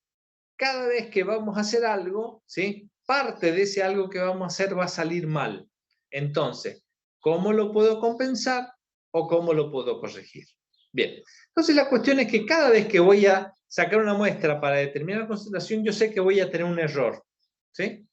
cada vez que vamos a hacer algo, ¿sí? Parte de ese algo que vamos a hacer va a salir mal. Entonces, ¿cómo lo puedo compensar o cómo lo puedo corregir? Bien, entonces la cuestión es que cada vez que voy a sacar una muestra para determinar la concentración, yo sé que voy a tener un error, ¿sí?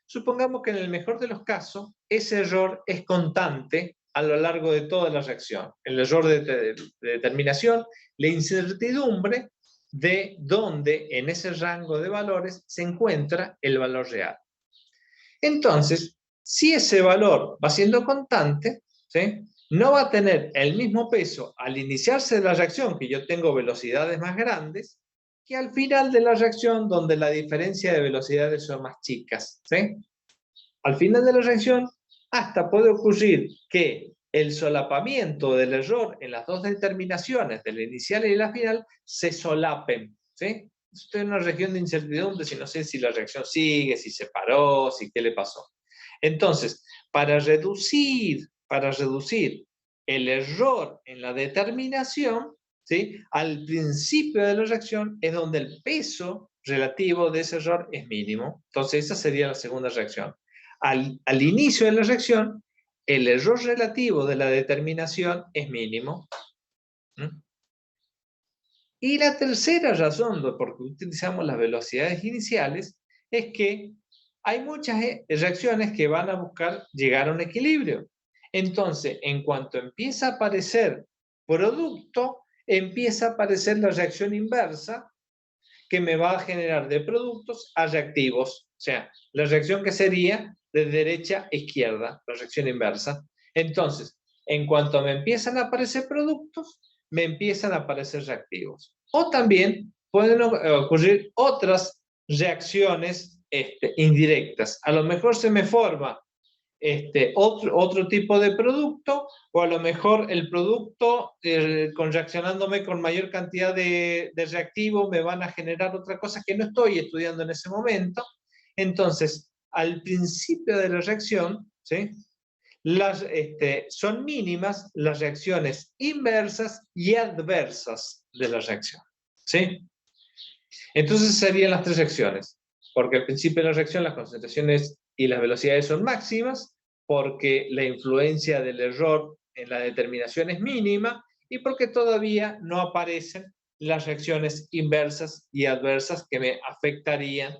Supongamos que en el mejor de los casos, ese error es constante a lo largo de toda la reacción. El error de determinación, la incertidumbre de dónde en ese rango de valores se encuentra el valor real. Entonces, si ese valor va siendo constante, ¿sí? No va a tener el mismo peso al iniciarse la reacción, que yo tengo velocidades más grandes, que al final de la reacción, donde la diferencia de velocidades son más chicas, ¿sí? Al final de la reacción, hasta puede ocurrir que el solapamiento del error en las dos determinaciones, de la inicial y de la final, se solapen, ¿sí? Estoy en una región de incertidumbre, si no sé si la reacción sigue, si se paró, si qué le pasó. Entonces, para reducir el error en la determinación, ¿sí? Al principio de la reacción es donde el peso relativo de ese error es mínimo. Entonces, esa sería la segunda reacción. Al inicio de la reacción, el error relativo de la determinación es mínimo. ¿Mm? Y la tercera razón por que utilizamos las velocidades iniciales es que hay muchas reacciones que van a buscar llegar a un equilibrio. Entonces, en cuanto empieza a aparecer producto, empieza a aparecer la reacción inversa que me va a generar de productos a reactivos. O sea, la reacción que sería de derecha a izquierda, la reacción inversa. Entonces, en cuanto me empiezan a aparecer productos, me empiezan a aparecer reactivos. O también pueden ocurrir otras reacciones indirectas. A lo mejor se me forma otro tipo de producto, o a lo mejor el producto, reaccionándome con mayor cantidad de reactivo, me van a generar otra cosa que no estoy estudiando en ese momento. Entonces, al principio de la reacción, ¿sí? Son mínimas las reacciones inversas y adversas de la reacción, ¿sí? Entonces serían las tres reacciones, porque al principio de la reacción las concentraciones y las velocidades son máximas, porque la influencia del error en la determinación es mínima y porque todavía no aparecen las reacciones inversas y adversas que me afectarían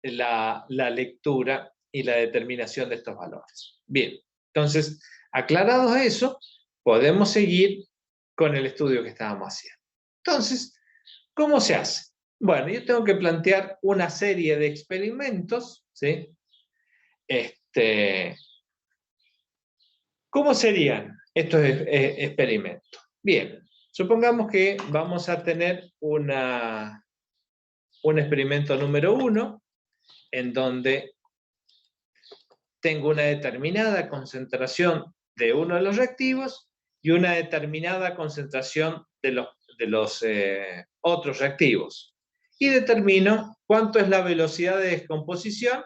la lectura y la determinación de estos valores. Bien, entonces, aclarados eso, podemos seguir con el estudio que estábamos haciendo. Entonces, ¿cómo se hace? Bueno, yo tengo que plantear una serie de experimentos, ¿sí? ¿Cómo serían estos experimentos? Bien, supongamos que vamos a tener un experimento número 1, en donde tengo una determinada concentración de uno de los reactivos y una determinada concentración de los otros reactivos. Y determino cuánto es la velocidad de descomposición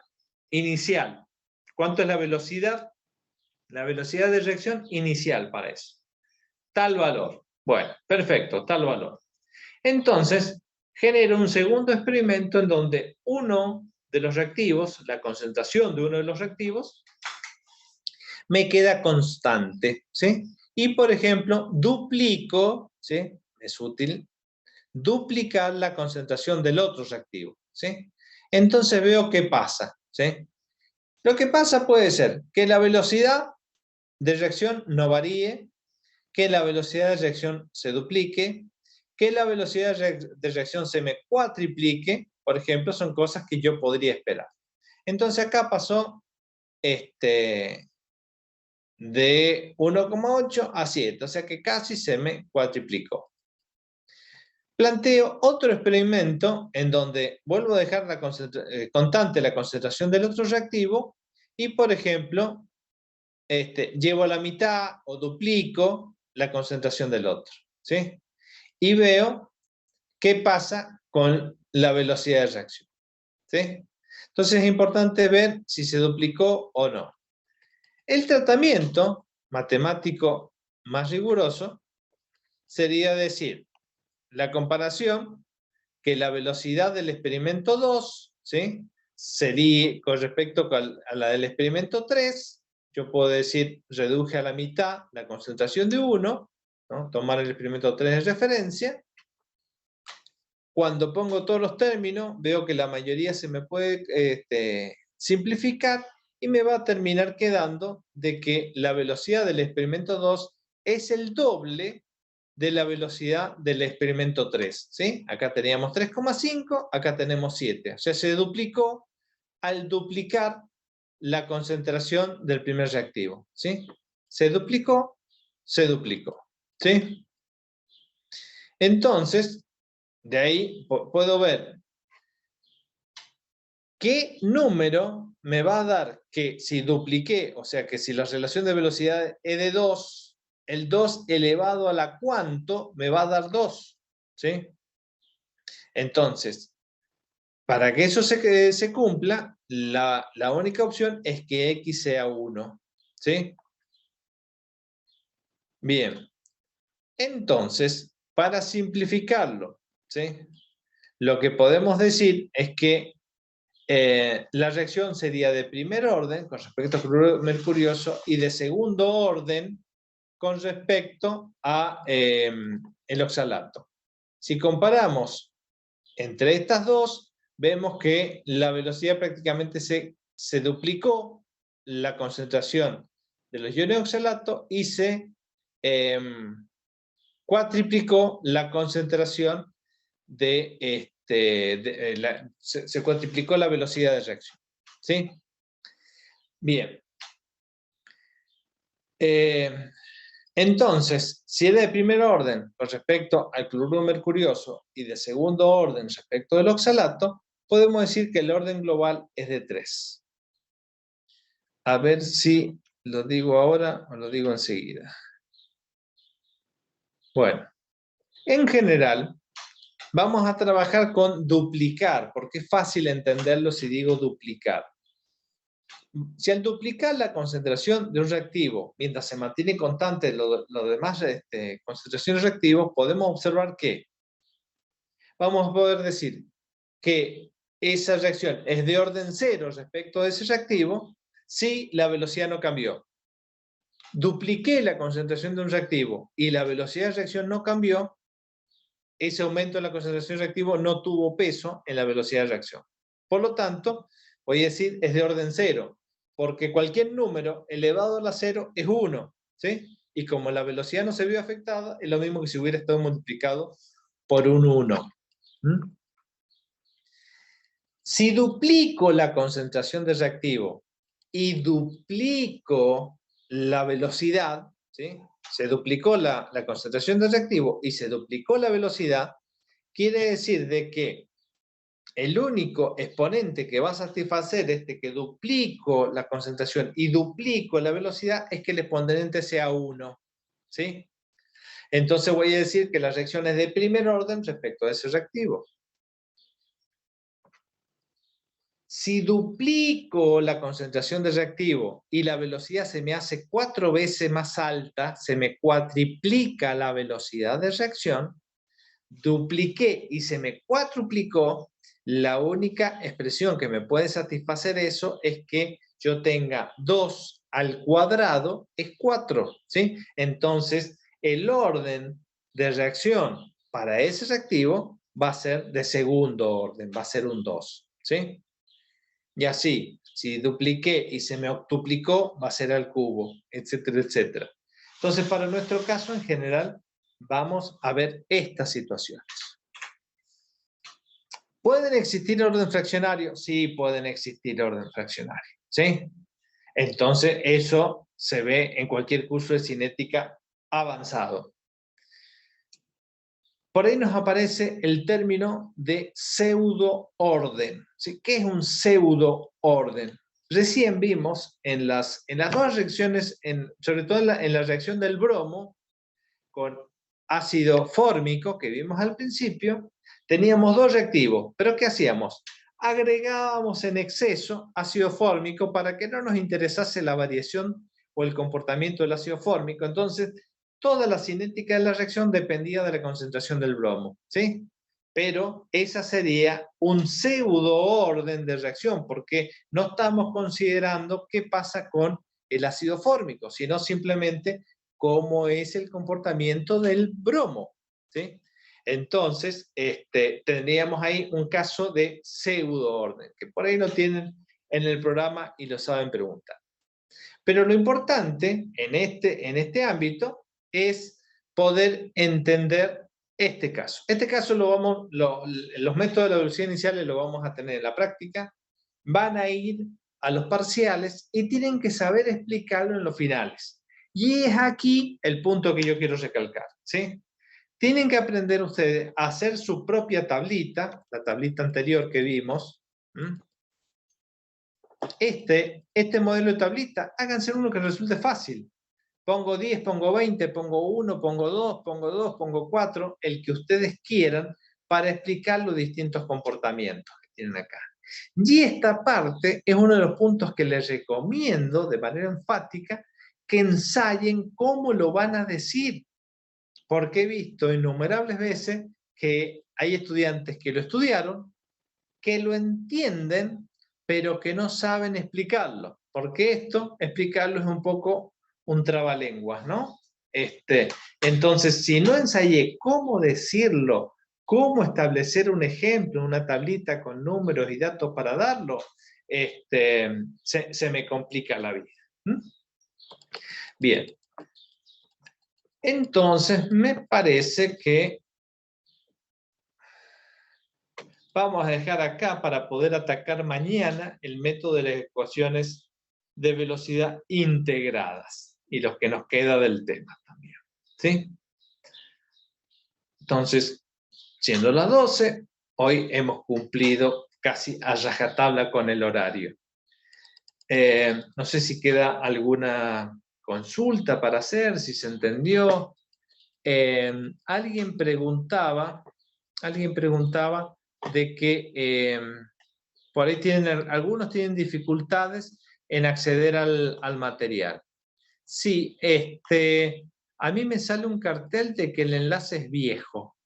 inicial. ¿Cuánto es la velocidad de reacción inicial para eso? Tal valor. Bueno, perfecto, tal valor. Entonces, genero un segundo experimento en donde uno de los reactivos, la concentración de uno de los reactivos, me queda constante, ¿sí? Y, por ejemplo, duplico, ¿sí? Es útil duplicar la concentración del otro reactivo, ¿sí? Entonces veo qué pasa, ¿sí? Lo que pasa puede ser que la velocidad de reacción no varíe, que la velocidad de reacción se duplique, que la velocidad de reacción se me cuatriplique, por ejemplo, son cosas que yo podría esperar. Entonces acá pasó de 1,8 a 7, o sea que casi se me cuatriplicó. Planteo otro experimento en donde vuelvo a dejar constante la concentración del otro reactivo y, por ejemplo, llevo a la mitad o duplico la concentración del otro, ¿sí? Y veo qué pasa con la velocidad de reacción, ¿sí? Entonces es importante ver si se duplicó o no. El tratamiento matemático más riguroso sería decir, la comparación que la velocidad del experimento 2, ¿sí? Sería con respecto a la del experimento 3, yo puedo decir, reduje a la mitad la concentración de 1, ¿no? Tomar el experimento 3 de referencia. Cuando pongo todos los términos, veo que la mayoría se me puede simplificar y me va a terminar quedando de que la velocidad del experimento 2 es el doble de la velocidad del experimento 3, ¿sí? Acá teníamos 3,5, acá tenemos 7. O sea, se duplicó al duplicar la concentración del primer reactivo, ¿sí? Se duplicó, ¿sí? Entonces, de ahí puedo ver qué número me va a dar que si dupliqué, o sea que si la relación de velocidad es de 2, el 2 elevado a la cuánto me va a dar 2, ¿sí? Entonces, para que eso se cumpla, la única opción es que x sea 1, ¿sí? Bien, entonces, para simplificarlo, ¿sí? Lo que podemos decir es que la reacción sería de primer orden con respecto al cloruro mercurioso y de segundo orden con respecto a el oxalato. Si comparamos entre estas dos, vemos que la velocidad prácticamente se duplicó la concentración de los iones de oxalato y se cuatriplicó la concentración se cuantificó la velocidad de reacción, ¿sí? Bien. Entonces, si es de primer orden con respecto al cloruro mercurioso y de segundo orden respecto del oxalato, podemos decir que el orden global es de 3. A ver si lo digo ahora o lo digo enseguida. Bueno, en general, vamos a trabajar con duplicar, porque es fácil entenderlo si digo duplicar. Si al duplicar la concentración de un reactivo, mientras se mantiene constante los demás concentraciones de reactivos, podemos observar que vamos a poder decir que esa reacción es de orden 0 respecto de ese reactivo si la velocidad no cambió. Dupliqué la concentración de un reactivo y la velocidad de reacción no cambió, ese aumento de la concentración de reactivo no tuvo peso en la velocidad de reacción. Por lo tanto, voy a decir es de orden 0, porque cualquier número elevado a la 0 es 1, ¿sí? Y como la velocidad no se vio afectada, es lo mismo que si hubiera estado multiplicado por un 1. ¿Mm? Si duplico la concentración de reactivo y duplico la velocidad, ¿sí? Se duplicó la concentración de reactivo y se duplicó la velocidad, quiere decir de que el único exponente que va a satisfacer que duplico la concentración y duplico la velocidad es que el exponente sea 1, ¿sí? Entonces voy a decir que la reacción es de primer orden respecto a ese reactivo. Si duplico la concentración de reactivo y la velocidad se me hace 4 veces más alta, se me cuatriplica la velocidad de reacción, dupliqué y se me cuatruplicó, la única expresión que me puede satisfacer eso es que yo tenga 2 al cuadrado es 4, ¿sí? Entonces, el orden de reacción para ese reactivo va a ser de segundo orden, va a ser un 2, ¿sí? Y así, si dupliqué y se me octuplicó, va a ser al cubo, etcétera, etcétera. Entonces, para nuestro caso en general, vamos a ver estas situaciones. ¿Pueden existir orden fraccionario? Sí, pueden existir orden fraccionario, ¿sí? Entonces, eso se ve en cualquier curso de cinética avanzado. Por ahí nos aparece el término de pseudo-orden, ¿sí? ¿Qué es un pseudo-orden? Recién vimos en las dos reacciones, sobre todo en la reacción del bromo, con ácido fórmico, que vimos al principio, teníamos dos reactivos, pero ¿qué hacíamos? Agregábamos en exceso ácido fórmico para que no nos interesase la variación o el comportamiento del ácido fórmico. Entonces, toda la cinética de la reacción dependía de la concentración del bromo, ¿sí? Pero esa sería un pseudo orden de reacción, porque no estamos considerando qué pasa con el ácido fórmico, sino simplemente cómo es el comportamiento del bromo, ¿sí? Entonces, tendríamos ahí un caso de pseudo orden, que por ahí lo tienen en el programa y lo saben preguntar. Pero lo importante en este ámbito es poder entender este caso. Este caso los métodos de la velocidad inicial lo vamos a tener en la práctica, van a ir a los parciales y tienen que saber explicarlo en los finales. Y es aquí el punto que yo quiero recalcar, ¿sí? Tienen que aprender ustedes a hacer su propia tablita, la tablita anterior que vimos. Este modelo de tablita, háganse uno que resulte fácil. Pongo 10, pongo 20, pongo 1, pongo 2, pongo 4, el que ustedes quieran para explicar los distintos comportamientos que tienen acá. Y esta parte es uno de los puntos que les recomiendo de manera enfática que ensayen cómo lo van a decir. Porque he visto innumerables veces que hay estudiantes que lo estudiaron, que lo entienden, pero que no saben explicarlo. Porque explicarlo es un poco un trabalenguas, ¿no? Entonces, si no ensayé cómo decirlo, cómo establecer un ejemplo, una tablita con números y datos para darlo, se me complica la vida. Bien. Entonces, me parece que vamos a dejar acá para poder atacar mañana el método de las ecuaciones de velocidad integradas y los que nos queda del tema también, ¿sí? Entonces, siendo las 12, hoy hemos cumplido casi a rajatabla con el horario. No sé si queda alguna consulta para hacer, si se entendió. Alguien preguntaba de que por ahí algunos tienen dificultades en acceder al material. Sí, a mí me sale un cartel de que el enlace es viejo.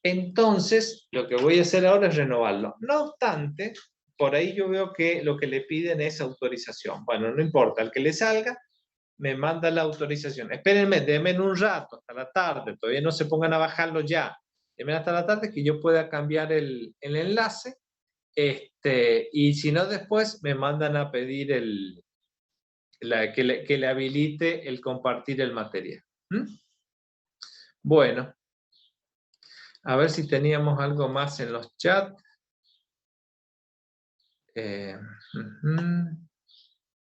Entonces, lo que voy a hacer ahora es renovarlo. No obstante, por ahí yo veo que lo que le piden es autorización. Bueno, no importa, al que le salga, me manda la autorización. Espérenme, denme un rato, hasta la tarde, todavía no se pongan a bajarlo ya. Denme hasta la tarde que yo pueda cambiar el enlace, y si no después me mandan a pedir que le habilite el compartir el material. Bueno, a ver si teníamos algo más en los chats.